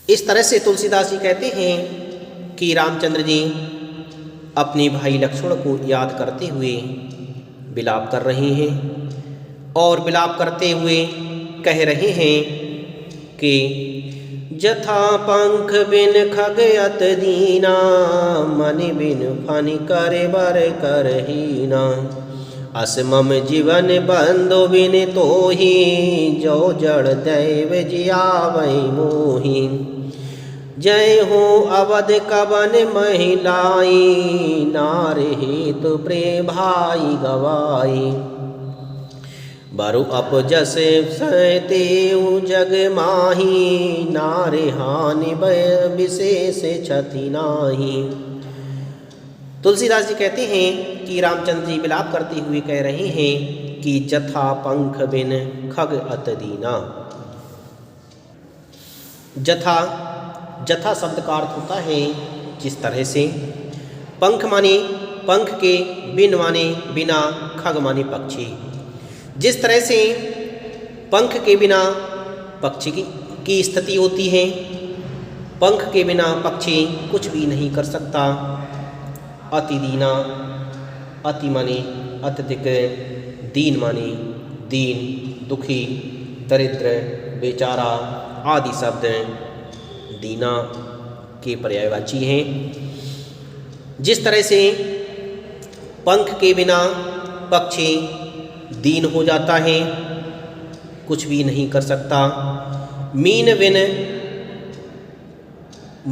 इस तरह से तुलसीदास जी कहते हैं कि रामचंद्र जी अपने भाई लक्ष्मण को याद करते हुए विलाप कर रहे हैं और विलाप करते हुए कह रहे हैं कि जथा पंख बिन खग अत दीना, मन बिन फनि करे बर करहीना। अस मम जीवन बंधु बिन तोहि, जो जड़ दैव जियावै मोहि। जय हो अवध कवन महिलाई, नार हेतु प्रेम भाई गवाई। बरु अपजस सहतेउ जग माही, नारे हानि विशेष क्षति नाही। तुलसीदास जी कहते हैं कि रामचंद्र जी विलाप करते हुए कह रहे हैं कि जथा पंख बिन खग अत दीना। जथा जथा शब्द का अर्थ होता है जिस तरह से, पंख माने पंख के, बिन माने बिना, खग माने पक्षी। जिस तरह से पंख के बिना पक्षी की स्थिति होती है, पंख के बिना पक्षी कुछ भी नहीं कर सकता। अति दीना, अति माने अत्यधिक, दीन माने दीन, दुखी, दरिद्र, बेचारा आदि शब्द दीना के पर्यायवाची हैं। जिस तरह से पंख के बिना पक्षी दीन हो जाता है, कुछ भी नहीं कर सकता। मीन बिन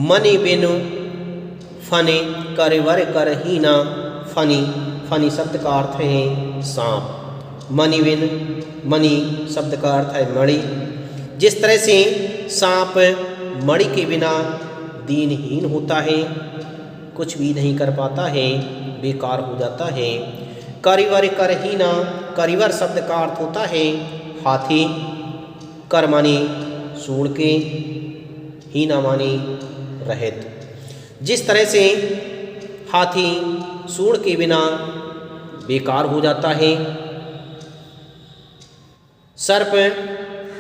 मनि बिन फनि करवर करहीना। फनि फनि शब्द का अर्थ है सांप। मणि बिन, मणि शब्द का अर्थ है मणि। जिस तरह से सांप मणि के बिना दीनहीन होता है, कुछ भी नहीं कर पाता है, बेकार हो जाता है। करिवर करहीना, करिवर शब्द का अर्थ होता है हाथी। कर माने सूंड के, हीना माने रहित। जिस तरह से हाथी सूंड के बिना बेकार हो जाता है, सर्प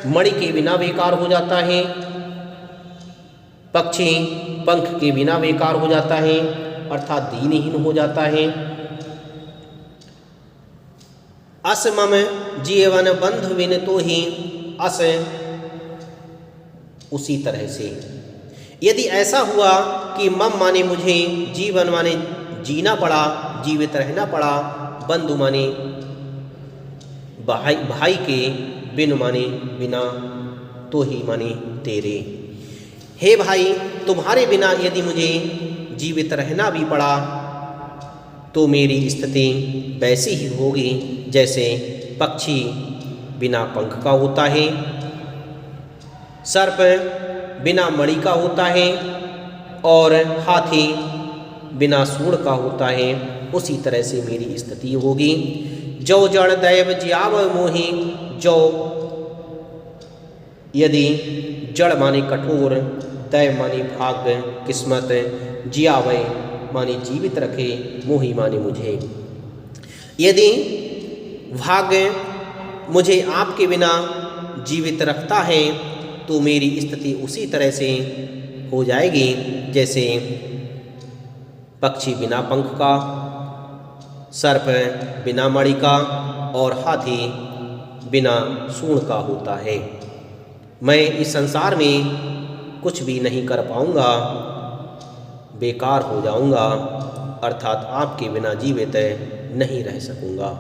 मणि के बिना बेकार हो जाता है, पक्षी पंख के बिना बेकार हो जाता है, अर्थात दीनहीन हो जाता है। अस मम जीवन बंधु बिन तोहि। अस उसी तरह से, यदि ऐसा हुआ कि मम माने मुझे, जीवन माने जीना पड़ा, जीवित रहना पड़ा, बंधु माने भाई के, बिन माने बिना, तोहि माने तेरे। हे भाई, तुम्हारे बिना यदि मुझे जीवित रहना भी पड़ा तो मेरी स्थिति वैसी ही होगी जैसे पक्षी बिना पंख का होता है, सर्प बिना मणि का होता है और हाथी बिना सूंड का होता है। उसी तरह से मेरी स्थिति होगी। जो जड़ दैव जियाव मोहि। जो यदि जड़ माने कठोर, दैव माने भाग्य, किस्मत, जियावै माने जीवित रखे, मोहि माने मुझे। यदि भाग्य मुझे आपके बिना जीवित रखता है तो मेरी स्थिति उसी तरह से हो जाएगी जैसे पक्षी बिना पंख का, सर्प बिना मणि का और हाथी बिना सूंड का होता है। मैं इस संसार में कुछ भी नहीं कर पाऊँगा, बेकार हो जाऊँगा, अर्थात आपके बिना जीवित नहीं रह सकूँगा।